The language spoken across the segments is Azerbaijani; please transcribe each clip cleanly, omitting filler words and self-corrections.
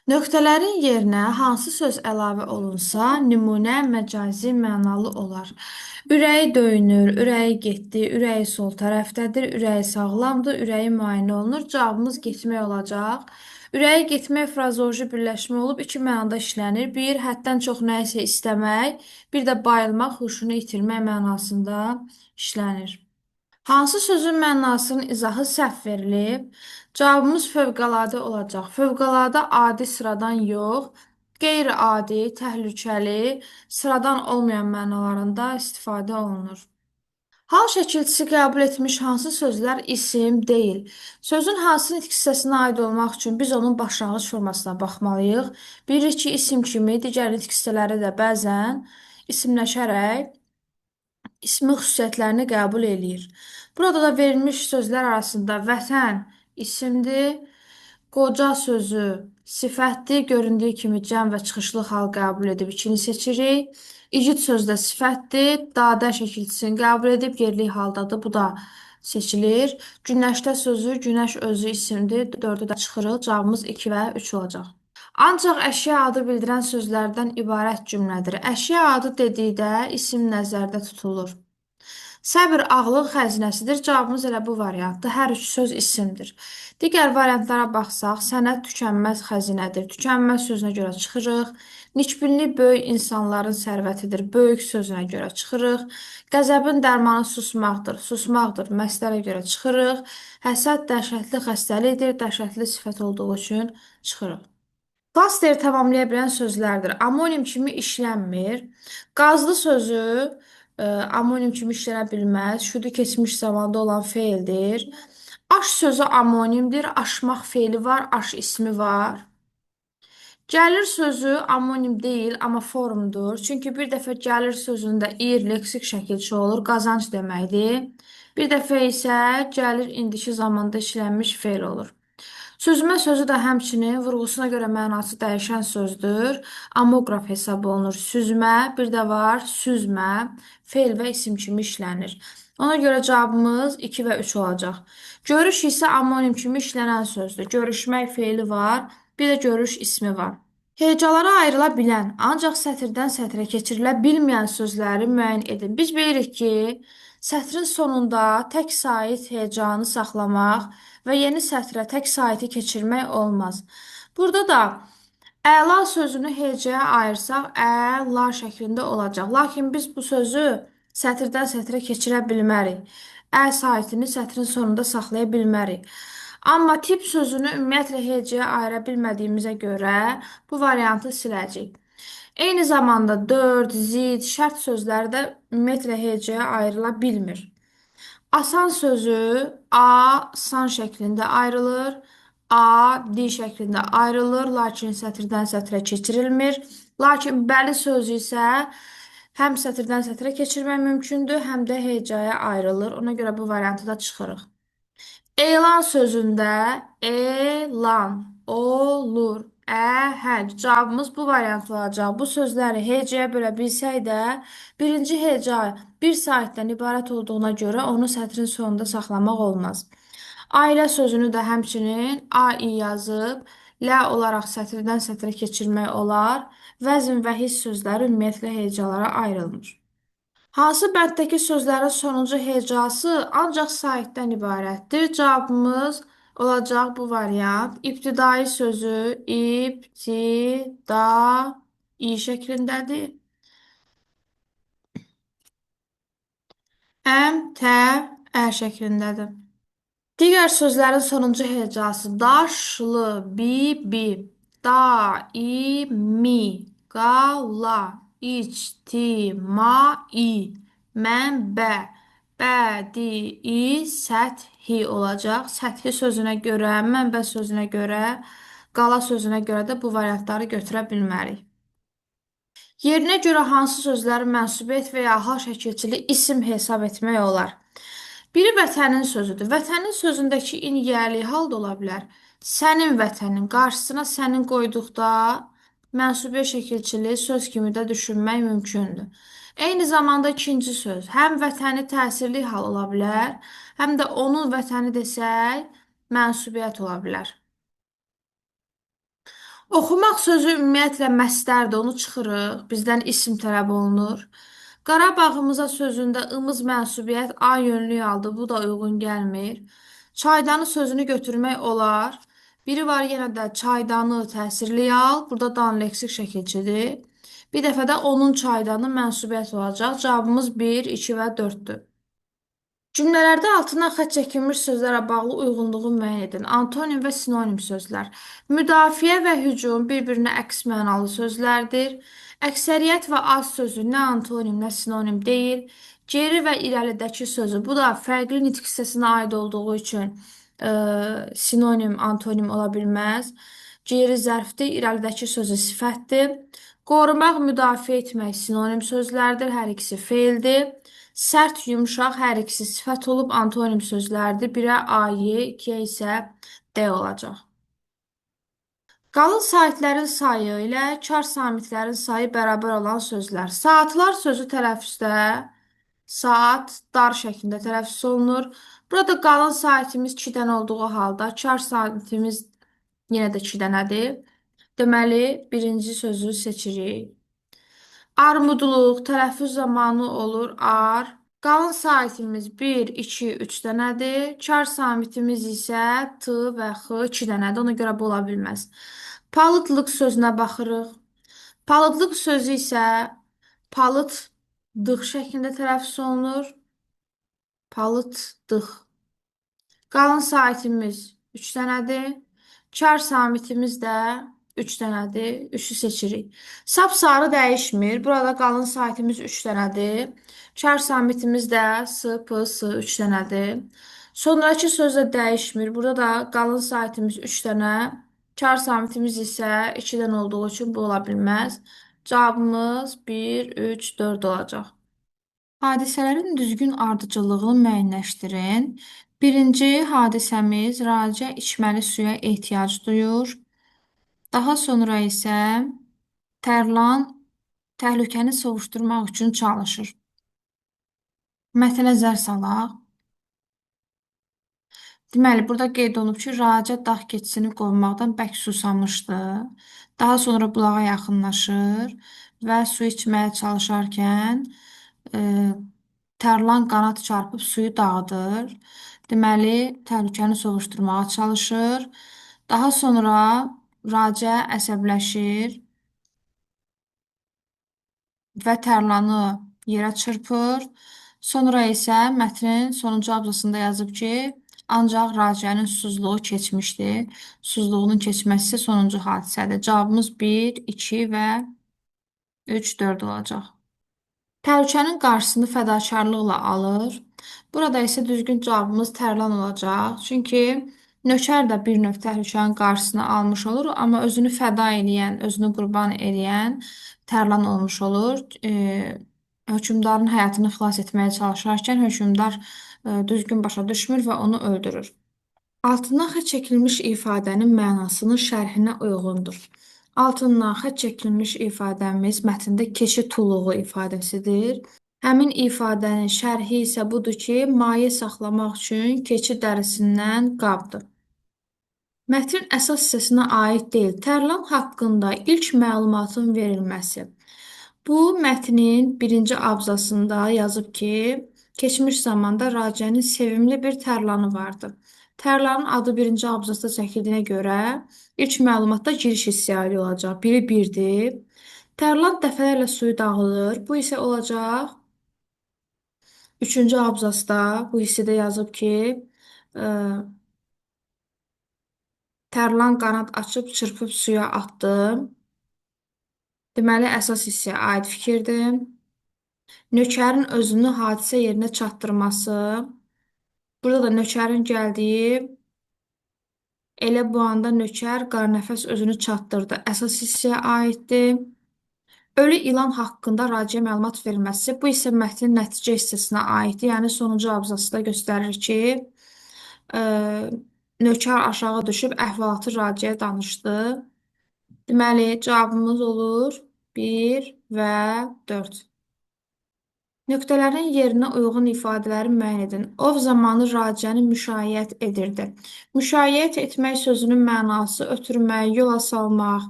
Nöqtələrin yerinə hansı söz əlavə olunsa, nümunə məcazi mənalı olar. Ürəyi döyünür, ürəyi getdi, ürəyi sol tərəfdədir, ürəyi sağlamdır, ürəyi müayinə olunur. Cavabımız getmək olacaq. Ürəyi getmək frazoloji birləşmə olub iki mənada işlənir. Bir, həddən çox nəyisə istəmək, bir də bayılmaq, huşunu itirmək mənasında işlənir. Hansı sözün mənasının izahı səhv verilib? Cavabımız fövqəladə olacaq. Fövqəladə adi sıradan yox, qeyri-adi, təhlükəli, sıradan olmayan mənalarında istifadə olunur. Hal şəkilçisi qəbul etmiş hansı sözlər isim deyil? Sözün hansı nitq hissəsinə aid olmaq üçün biz onun başlanğıc formasına baxmalıyıq. Bilirik ki, isim kimi digər nitq hissələri də bəzən isimləşərək ismin xüsusiyyətlərini qəbul eləyir. Burada da verilmiş sözlər arasında vətən isimdir, qoca sözü sifətdir, göründüyü kimi cəm və çıxışlı hal qəbul edib ikini seçirik. İgid sözdə sifətdir, dadə şəkilçisini qəbul edib yerli haldadır, bu da seçilir. Günəşdə sözü günəş özü isimdir, dördü də çıxırıq, cavabımız 2 və 3 olacaq. Ancaq əşya adı bildirən sözlərdən ibarət cümlədir. Əşya adı dedikdə isim nəzərdə tutulur. Səbr ağlın xəzinəsidir. Cavabımız elə bu variantdır. Hər üç söz isimdir. Digər variantlara baxsaq, sənət tükənməz xəzinədir. Tükənməz sözünə görə çıxırıq. Nikbinlik böyük insanların sərvətidir. Böyük sözünə görə çıxırıq. Qəzəbin dərmanı susmaqdır. Susmaqdır. Məslərə görə çıxırıq. Həsəd dəhşətli xəstəlikdir. Dəhşətli sifət olduğu üçün çıxırıq. Klasteri tamamlaya bilən sözlərdir. Amonim kimi işlənmir. Qazlı sözü amonim kimi işlənə bilməz. Şudu keçmiş zamanda olan feildir. Aş sözü amonimdir. Aşmaq feili var, aş ismi var. Gəlir sözü amonim deyil, amma formdur. Çünki bir dəfə gəlir sözündə ir leksik şəkilçi olur, qazanc deməkdir. Bir dəfə isə gəlir indiki zamanda işlənmiş feil olur. Süzmə sözü də həmçinin vurğusuna görə mənası dəyişən sözdür. Amoqraf hesab olunur. Süzmə, bir də var süzmə, fe'l və isim kimi işlənir. Ona görə cavabımız 2 və 3 olacaq. Görüş isə amonim kimi işlənən sözdür. Görüşmək fe'li var, bir də görüş ismi var. Hecalara ayrıla bilən, ancaq sətirdən sətrə keçirilə bilməyən sözləri müəyyən edin. Biz bilirik ki, sətrin sonunda tək sait hecanı saxlamaq və yeni sətrə tək saiti keçirmək olmaz. Burada da əla sözünü hecaya ayırsaq, əla şəklində olacaq. Lakin biz bu sözü sətirdən sətrə keçirə bilmərik. Saitini sətrin sonunda saxlaya bilmərik. Amma tip sözünü ümumiyyətlə hecaya ayıra bilmədiyimizə görə bu variantı siləcəyik. Eyni zamanda dörd, zid, şərt sözləri də ümumiyyətlə hecaya ayrıla bilmir. Asan sözü A san şəklində ayrılır, A di şəklində ayrılır, lakin sətirdən sətrə keçirilmir. Lakin bəli sözü isə həm sətirdən sətrə keçirmək mümkündür, həm də hecaya ayrılır. Ona görə bu variantı da çıxırıq. Elan sözündə elan olur. Əhəng. Cavabımız bu variant olacaq. Bu sözləri hecəyə bölə bilsək də, birinci heca bir saitdən ibarət olduğuna görə onu sətrin sonunda saxlamaq olmaz. Ailə sözünü də həmçinin ai yazıb, lə olaraq sətirdən sətrə keçirmək olar. Vəzn və hiss sözləri ümumiyyətlə hecalara ayrılmır. Hansı bənddəki sözlərin sonuncu hecası ancaq saitdən ibarətdir? Cavabımız olacaq bu variant. İbtidai sözü ibtidai şəklindədir. Tə, şəklindədir. Digər sözlərin sonuncu hecası daşlı, bibi, daimi, qala, ictimai, mənbə, bədii, səthi olacaq. Səthi sözünə görə, mənbə sözünə görə, qala sözünə görə də bu variantları götürə bilmərik. Yerinə görə hansı sözləri mənsubiyyət və ya hal şəkilçili isim hesab etmək olar? Biri vətənin sözüdür. Vətənin sözündəki in yerli hal da ola bilər. Sənin vətənin qarşısına sənin qoyduqda mənsubiyyət şəkilçili söz kimi də düşünmək mümkündür. Eyni zamanda ikinci söz həm vətəni təsirli hal ola bilər, həm də onun vətəni desək mənsubiyyət ola bilər. Oxumaq sözü ümumiyyətlə məstərdir, onu çıxırıq. Bizdən isim tələb olunur. Qarabağımıza sözündə ımız mənsubiyyət A yönlük aldı. Bu da uyğun gəlmir. Çaydanı sözünü götürmək olar. Biri var yenə də çaydanı təsirli al. Burada dan leksik şəkilçidir. Bir dəfə də onun çaydanı mənsubiyyət olacaq. Cavabımız 1, 2 və 4-dür. Cümlələrdə altından xətt çəkilmiş sözlərə bağlı uyğunluğu müəyyən edin. Antonim və sinonim sözlər. Müdafiə və hücum bir-birinə əks mənalı sözlərdir. Əksəriyyət və az sözü nə antonim, nə sinonim deyil. Geri və irəlidəki sözü. Bu da fərqli nitq hissəsinə aid olduğu üçün sinonim, antonim ola bilməz. Geri zərfdir, irəlidəki sözü sifətdir. Qorumaq, müdafiə etmək sinonim sözlərdir. Hər ikisi feildir. Sərt, yumşaq hər ikisi sifət olub antonim sözlərdir. Birə A, Y, ikiyə isə D olacaq. Qalın saitlərin sayı ilə kar samitlərin sayı bərabər olan sözlər. Saatlar sözü tələffüzdə saat dar şəklində tələffüz olunur. Burada qalın saitimiz 2 dənə olduğu halda kar saitimiz yenə də 2 dənədir. Deməli, birinci sözü seçirik. Armudluq tələffüz zamanı olur ar. Qalın saitimiz 1, 2, 3 dənədir. Kar samitimiz isə T və X 2 dənədir. Ona görə bu ola bilməz. Palıdlıq sözünə baxırıq. Palıdlıq sözü isə palıddıq şəklində tələffüz olunur. Palıddıq. Qalın saitimiz 3 dənədir. Kar samitimiz də 3 dənədir. 3-ü seçirik. Sapsarı dəyişmir. Burada qalın saitimiz 3 dənədir. Kar samitimiz də S, P, S 3 dənədir. Sonrakı söz də dəyişmir. Burada da qalın saitimiz 3 dənə. Kar samitimiz isə 2 dənə olduğu üçün bu ola bilməz. Cavabımız 1, 3, 4 olacaq. Hadisələrin düzgün ardıcıllığını müəyyənləşdirin. Birinci hadisəmiz racə içməli suya ehtiyac duyur. Daha sonra isə Tərlan təhlükəni sovuşturmaq üçün çalışır. Mətnə zər salaq. Deməli, burada qeyd olunub ki, racə dağ keçisini qovmaqdan bərk susamışdı. Daha sonra bulağa yaxınlaşır və su içməyə çalışarkən e, Tərlan qanad çarpıb suyu dağıdır. Deməli, təhlükəni sovuşturmağa çalışır. Daha sonra racə əsəbləşir və tərlanı yerə çırpır. Sonra isə mətnin sonuncu abzasında yazıb ki, ancaq racənin susuzluğu keçmişdir. Susuzluğunun keçməsi isə sonuncu hadisədir. Cavabımız 1, 2 və 3, 4 olacaq. Təhlükənin qarşısını fədakarlıqla alır. Burada isə düzgün cavabımız tərlan olacaq. Çünki nökər də bir növ təhlükənin qarşısını almış olur, amma özünü fəda eləyən, özünü qurban eləyən tərlan olmuş olur. Hökmdarın həyatını xilas etməyə çalışarkən hökmdar düzgün başa düşmür və onu öldürür. Altından xətt çəkilmiş ifadənin mənasının şərhinə uyğundur. Altından xətt çəkilmiş ifadəmiz mətndə keçi tuluğu ifadəsidir. Həmin ifadənin şərhi isə budur ki, maye saxlamaq üçün keçi dərisindən qabdır. Mətnin əsas hissəsinə aid deyil. Tərlan haqqında ilk məlumatın verilməsi. Bu mətnin birinci abzasında yazıb ki, keçmiş zamanda Racənin sevimli bir tərlanı vardı. Tərlanın adı birinci abzasda çəkildiyinə görə ilk məlumatda giriş hissəsi olacaq. Biri birdir. Tərlan dəfələrlə suyu dağılır. Bu isə olacaq. Üçüncü abzasda bu hissədə yazıb ki, Tərlan qanad açıb çırpıb suya atdı. Deməli, əsas hissəyə aid fikirdir. Nökərin özünü hadisə yerinə çatdırması. Burada da nökərin gəldiyi, elə bu anda nökər qarnəfəs özünü çatdırdı. Əsas hissəyə aiddir. Ölü ilan haqqında raciə məlumat verilməsi. Bu isə mətnin nəticə hissəsinə aiddir. Yəni, sonuncu abzasda göstərir ki, nökər aşağı düşüb əhvalatı raciyə danışdı. Deməli, cavabımız olur 1 və 4. Nöqtələrin yerinə uyğun ifadələri müəyyən edin. Ov zamanı racəni müşayiət edirdi. Müşayiət etmək sözünün mənası ötürmək, yola salmaq.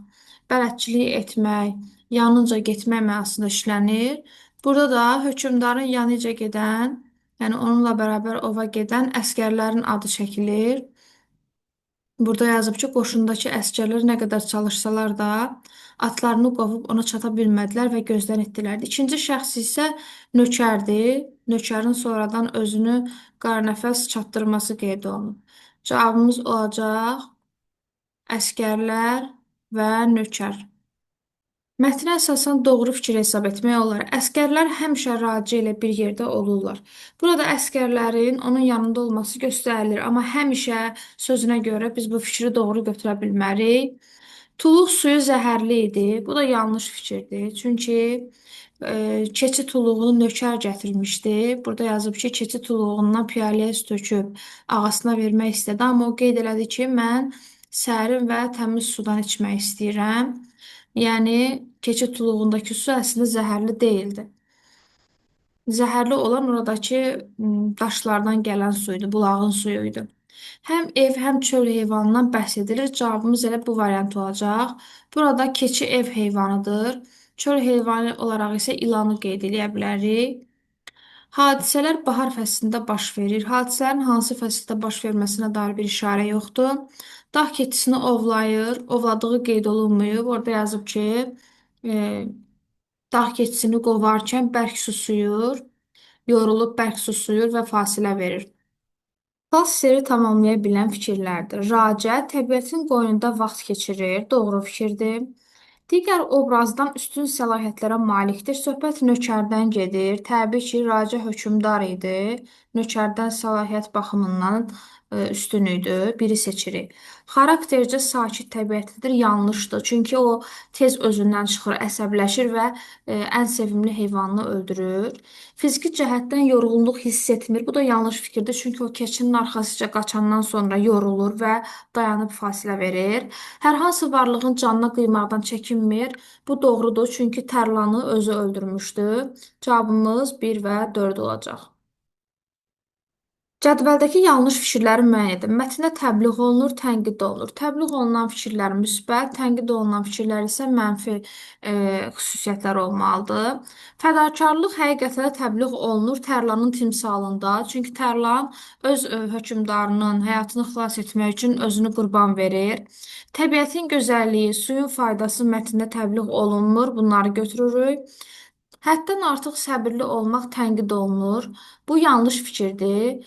bələdçilik etmək, yanınca getmək mənasında işlənir. Burada da hökmdarın yanıca gedən, yəni onunla bərabər ova gedən əsgərlərin adı çəkilir. Burada yazıb ki, qoşundakı əsgərlər nə qədər çalışsalar da atlarını qovub ona çata bilmədilər və gözdən itdirlər. İkinci şəxs isə nökərdir. Nökərin sonradan özünü qarnəfəs çatdırması qeyd olunub. Cavabımız olacaq əsgərlər və nökər. Mətnə əsasən doğru fikir hesab etmək olar. Əsgərlər həmişə raci ilə bir yerdə olurlar. Burada əsgərlərin onun yanında olması göstərilir, amma həmişə sözünə görə biz bu fikri doğru götürə bilmərik. Tuluq suyu zəhərli idi. Bu da yanlış fikirdir. Çünki keçi tuluğunu nökər gətirmişdi. Burada yazıb ki, keçi tuluğundan piyaləyə su töküb ağasına vermək istədi, amma o qeyd elədi ki, mən sərin və təmiz sudan içmək istəyirəm. Yəni keçi tuluğundakı su əslində zəhərli deyildi. Zəhərli olan oradakı daşlardan gələn suydu, bulağın suyuydu. Həm ev, həm çöl heyvanından bəhs edilir. Cavabımız elə bu variant olacaq. Burada keçi ev heyvanıdır. Çöl heyvanı olaraq isə ilanı qeyd edə bilərik. Hadisələr bahar fəslində baş verir. Hadisələrin hansı fəsildə baş verməsinə dair bir işarə yoxdur. Dağ keçisini ovlayır. Ovladığı qeyd olunmayıb. Orada yazıb ki, e, dağ keçisini qovarkən bərk susuyur, yorulub bərk susuyur və fasilə verir. Fals seri tamamlaya bilən fikirlərdir. Racə təbiətin qoynunda vaxt keçirir. Doğru fikirdir. Digər obrazdan üstün səlahiyyətlərə malikdir. Söhbət nökərdən gedir. Təbii ki, Racə hökmdar idi. Nökərdən səlahiyyət baxımından üstün idi. Biri seçirik. Xaraktercə sakit təbiətlidir. Yanlışdır. Çünki o tez özündən çıxır, əsəbləşir və ən sevimli heyvanını öldürür. Fiziki cəhətdən yorğunluq hiss etmir. Bu da yanlış fikirdir. Çünki o keçinin arxasıca qaçandan sonra yorulur və dayanıb fasilə verir. Hər hansı varlığın canına qıymaqdan çəkinmir. Bu doğrudur, çünki Tərlanı özü öldürmüşdü. Cavabımız 1 və 4 olacaq. Cədvəldəki yanlış fikirləri müəyyən edin. Mətndə təbliğ olunur, tənqid olunur. Təbliğ olunan fikirlər müsbət, tənqid olunan fikirlər isə mənfi xüsusiyyətlər olmalıdır. Fədakarlıq həqiqətən də təbliğ olunur Tərlanın timsalında. Çünki Tərlan öz hökmdarının həyatını xilas etmək üçün özünü qurban verir. Təbiətin gözəlliyi, suyun faydası mətndə təbliğ olunmur. Bunları götürürük. Həddən artıq səbirli olmaq tənqid olunur. Bu yanlış fikirdir.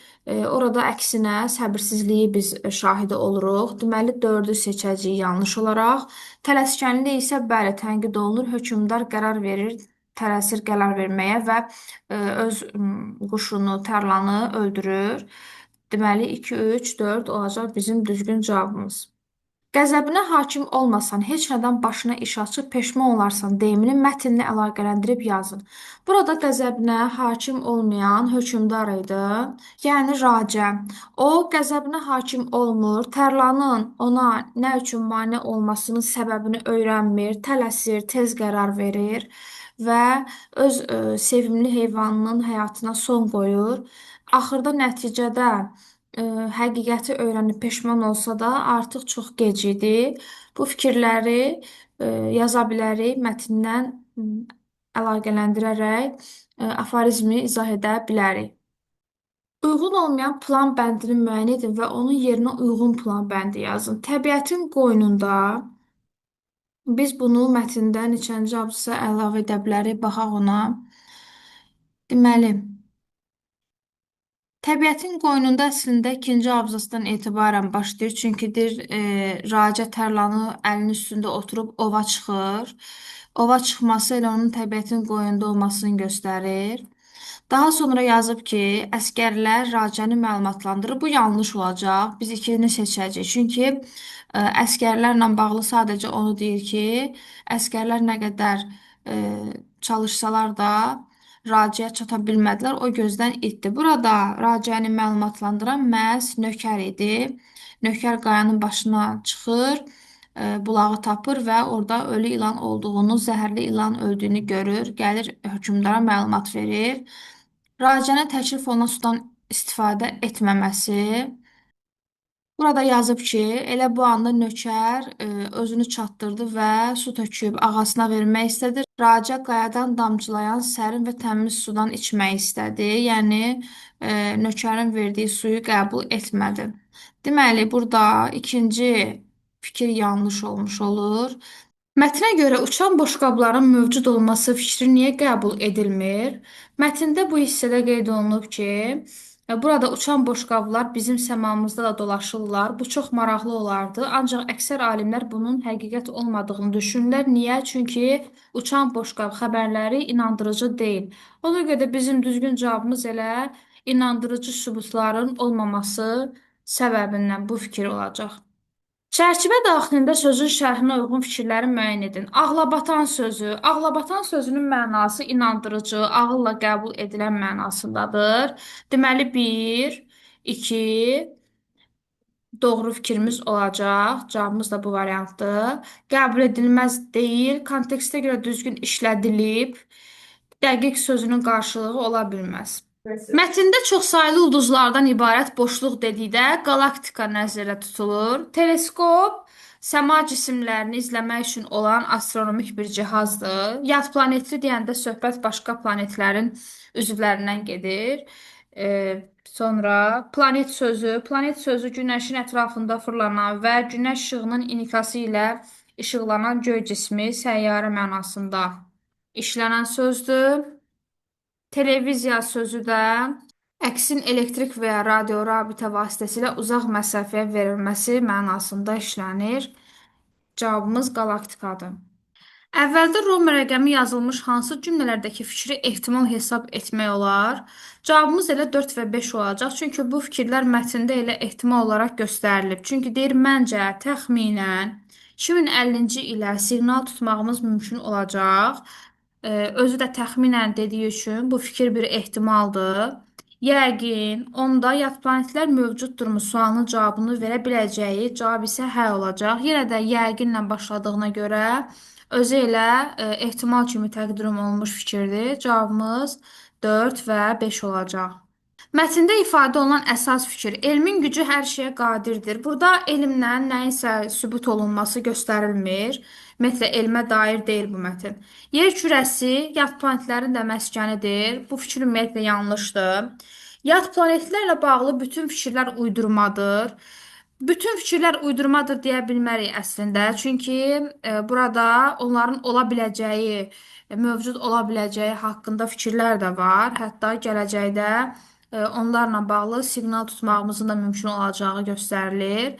Orada əksinə səbirsizliyi biz şahidi oluruq. Deməli 4-ü seçəcəyik yanlış olaraq. Tələskənlik isə bəli tənqid olunur. Hökmdar qərar verir, tələsir qərar verməyə və öz quşunu, tərlanı öldürür. Deməli 2, 3, 4 olacaq bizim düzgün cavabımız. Qəzəbinə hakim olmasan, heç nədən başına iş açıb peşman olarsan deyimini mətnlə əlaqələndirib yazın. Burada qəzəbinə hakim olmayan hökmdar idi, yəni Racə. O qəzəbinə hakim olmur, Tərlanın ona nə üçün mane olmasının səbəbini öyrənmir, tələsir, tez qərar verir və öz sevimli heyvanının həyatına son qoyur. Axırda nəticədə ə, həqiqəti öyrənib peşman olsa da artıq çox gec idi. Bu fikirləri yaza bilərik mətndən əlaqələndirərək aforizmi izah edə bilərik. Uyğun olmayan plan bəndini müəyyən edin və onun yerinə uyğun plan bəndi yazın. Təbiətin qoynunda biz bunu mətndə neçənci abzasa əlavə edə bilərik, baxaq ona. Deməli, təbiətin qoynunda əslində ikinci abzasdan etibarən başlayır. Çünki deyir, Racə Tərlanı əlinin üstündə oturub ova çıxır. Ova çıxması elə onun təbiətin qoynunda olmasını göstərir. Daha sonra yazıb ki, əskərlər Racəni məlumatlandırır. Bu yanlış olacaq. Biz ikini seçəcəyik. Çünki əskərlərlə bağlı sadəcə onu deyir ki, əskərlər nə qədər çalışsalar da Raciyə çata bilmədilər. O gözdən itdi. Burada Racəni məlumatlandıran məhz nökər idi. Nökər qayanın başına çıxır, bulağı tapır və orada ölü ilan olduğunu, zəhərli ilan öldüyünü görür. Gəlir hökmdara məlumat verir. Racənin təklif olunan sudan istifadə etməməsi. Burada yazıb ki, elə bu anda nökər özünü çatdırdı və su töküb ağasına vermək istədi. Raca qayadan damcılayan sərin və təmiz sudan içmək istədi. Yəni nökərin verdiyi suyu qəbul etmədi. Deməli, burada ikinci fikir yanlış olmuş olur. Mətnə görə uçan boşqabların mövcud olması fikri niyə qəbul edilmir? Mətndə bu hissədə qeyd olunub ki, burada uçan boşqablar bizim səmamızda da dolaşırlar. Bu çox maraqlı olardı. Ancaq əksər alimlər bunun həqiqət olmadığını düşünürlər. Niyə? Çünki uçan boşqab xəbərləri inandırıcı deyil. Ona görə də bizim düzgün cavabımız elə inandırıcı sübutların olmaması səbəbindən bu fikir olacaq. Çərçivə daxilində sözün şərhinə uyğun fikirləri müəyyən edin. Ağlabatan sözü. Ağlabatan sözünün mənası inandırıcı, ağılla qəbul edilən mənasındadır. Deməli, bir, iki, doğru fikrimiz olacaq. Cavabımız da bu variantdır. Qəbul edilməz deyil, kontekstə görə düzgün işlədilib, dəqiq sözünün qarşılığı ola bilməz. Mətndə çoxsaylı ulduzlardan ibarət boşluq dedikdə qalaktika nəzərdə tutulur. Teleskop səma cisimlərini izləmək üçün olan astronomik bir cihazdır. Yad planetli deyəndə söhbət başqa planetlərin üzvlərindən gedir. Planet sözü Günəşin ətrafında fırlanan və Günəş işığının inikası ilə işıqlanan göy cismi, səyyarə mənasında işlənən sözdür. Televiziya sözü də əksin elektrik və ya radio rabitə vasitəsilə uzaq məsafəyə verilməsi mənasında işlənir. Cavabımız qalaktikadır. Əvvəldə Roma rəqəmi yazılmış hansı cümlələrdəki fikri ehtimal hesab etmək olar? Cavabımız elə 4 və 5 olacaq. Çünki bu fikirlər mətndə elə ehtimal olaraq göstərilib. Çünki deyir, məncə, təxminən 2050-ci ilə siqnal tutmağımız mümkün olacaq. Özü də təxminən dediyi üçün bu fikir bir ehtimaldır. Yəqin, onda yad planetlər mövcuddurmu sualının cavabını verə biləcəyi cavab isə hə olacaq. Yenə də yəqinlə başladığına görə özü elə ehtimal kimi təqdim olunmuş fikirdir. Cavabımız 4 və 5 olacaq. Mətndə ifadə olunan əsas fikir, elmin gücü hər şeyə qadirdir. Burada elmlə nəyinsə sübut olunması göstərilmir. Ümumiyyətlə, elmə dair deyil bu mətn. Yer kürəsi yad planetlərin də məskənidir. Bu fikir ümumiyyətlə yanlışdır. Yad planetlərlə bağlı bütün fikirlər uydurmadır. Bütün fikirlər uydurmadır deyə bilmərik əslində. Çünki burada onların ola biləcəyi, mövcud ola biləcəyi haqqında fikirlər də var. Hətta gələcəkdə onlarla bağlı siqnal tutmağımızın da mümkün olacağı göstərilir.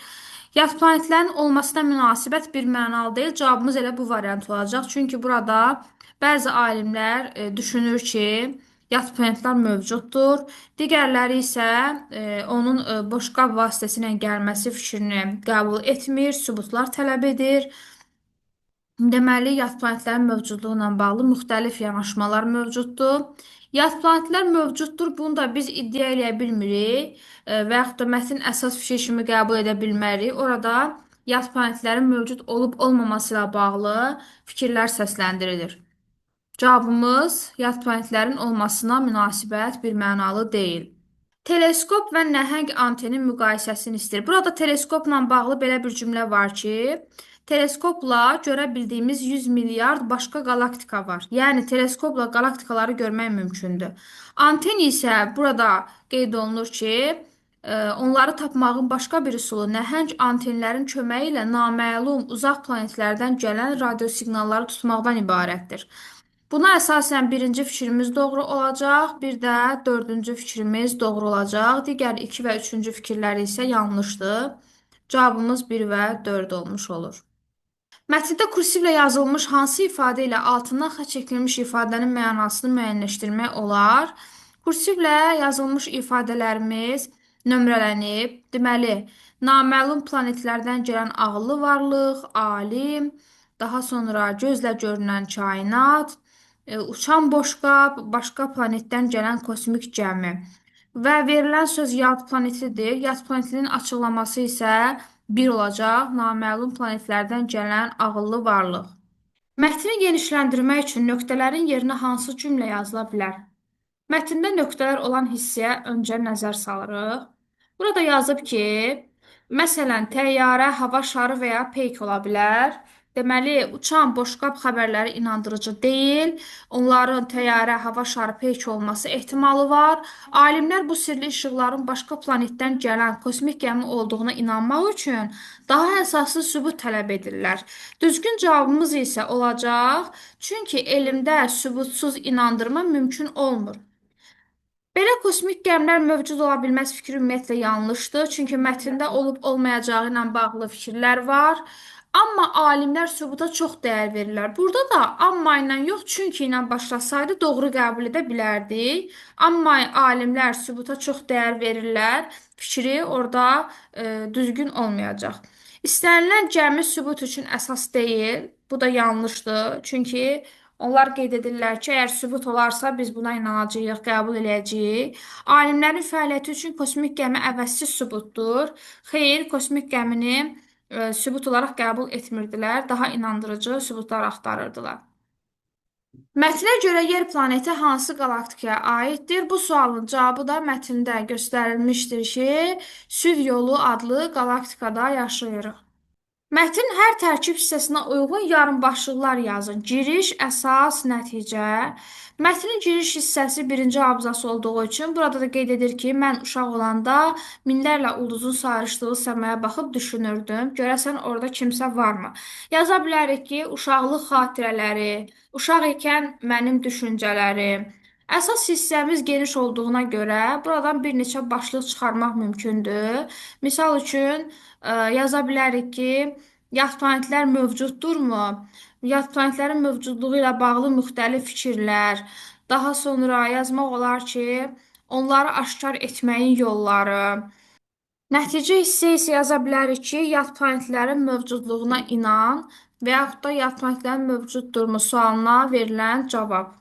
Yad planetlərin olmasına münasibət bir mənalı deyil. Cavabımız elə bu variant olacaq. Çünki burada bəzi alimlər düşünür ki, yad planetlər mövcuddur. Digərləri isə onun boşqab vasitəsilə gəlməsi fikrini qəbul etmir, sübutlar tələb edir. Deməli, yad planetlərin mövcudluğu ilə bağlı müxtəlif yanaşmalar mövcuddur. Yad planetlər mövcuddur, bunu da biz iddia eləyə bilmirik və yaxud da mətn əsas fikir kimi qəbul edə bilmərik. Orada yad planetlərin mövcud olub-olmaması ilə bağlı fikirlər səsləndirilir. Cavabımız yad planetlərin olmasına münasibət bir mənalı deyil. Teleskop və nəhəng antenin müqayisəsini istəyir. Burada teleskopla bağlı belə bir cümlə var ki, teleskopla görə bildiyimiz 100 milyard başqa qalaktika var. Yəni teleskopla qalaktikaları görmək mümkündür. Anten isə burada qeyd olunur ki, onları tapmağın başqa bir üsulu nəhəng antenlərin köməyi ilə naməlum uzaq planetlərdən gələn radiosiqnalları tutmaqdan ibarətdir. Buna əsasən birinci fikrimiz doğru olacaq, bir də dördüncü fikrimiz doğru olacaq. Digər 2 və 3-cü fikirləri isə yanlışdır. Cavabımız 1 və 4 olmuş olur. Mətndə kursivlə yazılmış hansı ifadə ilə altından xətt çəkilmiş ifadənin mənasını müəyyənləşdirmək olar? Kursivlə yazılmış ifadələrimiz nömrələnib. Deməli, naməlum planetlərdən gələn ağıllı varlıq, alim, daha sonra gözlə görünən kainat, uçan boşqab, başqa planetdən gələn kosmik gəmi və verilən söz yad planetidir. Yad planetinin açıqlaması isə bir olacaq, naməlum planetlərdən gələn ağıllı varlıq. Mətni genişləndirmək üçün nöqtələrin yerinə hansı cümlə yazıla bilər? Mətndə nöqtələr olan hissəyə öncə nəzər salırıq. Burada yazıb ki, Məsələn, təyyarə, hava şarı və ya peyk ola bilər. Deməli, uçan boşqab xəbərləri inandırıcı deyil. Onların təyyarə, hava şarı, peyk olması ehtimalı var. Alimlər bu sirli işıqların başqa planetdən gələn kosmik gəmi olduğuna inanmaq üçün daha əsaslı sübut tələb edirlər. Düzgün cavabımız isə olacaq, çünki elmdə sübutsuz inandırma mümkün olmur. Belə kosmik gəmilər mövcud ola bilməz fikri ümumiyyətlə yanlışdır. Çünki mətndə olub-olmayacağı ilə bağlı fikirlər var. Amma alimlər sübuta çox dəyər verirlər. Burada da amma ilə yox, çünki ilə başlasaydı doğru qəbul edə bilərdik. Amma alimlər sübuta çox dəyər verirlər. Fikri orada düzgün olmayacaq. İstənilən gəmi sübut üçün əsas deyil. Bu da yanlışdır. Çünki onlar qeyd edirlər ki, əgər sübut olarsa biz buna inanacağıq, qəbul edəcəyik. Alimlərin fəaliyyəti üçün kosmik gəmi əvəzsiz sübutdur. Xeyr, kosmik gəmini sübut olaraq qəbul etmirdilər, daha inandırıcı sübutlar axtarırdılar. Mətnə görə yer planeti hansı qalaktikaya aiddir? Bu sualın cavabı da mətndə göstərilmişdir ki, Süd yolu adlı qalaktikada yaşayırıq. Mətn hər tərkib hissəsinə uyğun yarımbaşlıqlar yazın. Giriş, əsas, nəticə. Mətnin giriş hissəsi birinci abzas olduğu üçün burada da qeyd edir ki, mən uşaq olanda minlərlə ulduzun sayrışdığı səmaya baxıb düşünürdüm. Görəsən orada kimsə varmı? Yaza bilərik ki, uşaqlıq xatirələri, uşaq ikən mənim düşüncələrim. Əsas hissəmiz geniş olduğuna görə buradan bir neçə başlıq çıxarmaq mümkündür. Misal üçün, yaza bilərik ki, yad planetlər mövcuddurmu? Yad planetlərin mövcudluğu ilə bağlı müxtəlif fikirlər. Daha sonra yazmaq olar ki, onları aşkar etməyin yolları. Nəticə hissə isə yaza bilərik ki, yad planetlərin mövcudluğuna inan və yaxud da yad planetlərin mövcuddurmu sualına verilən cavab.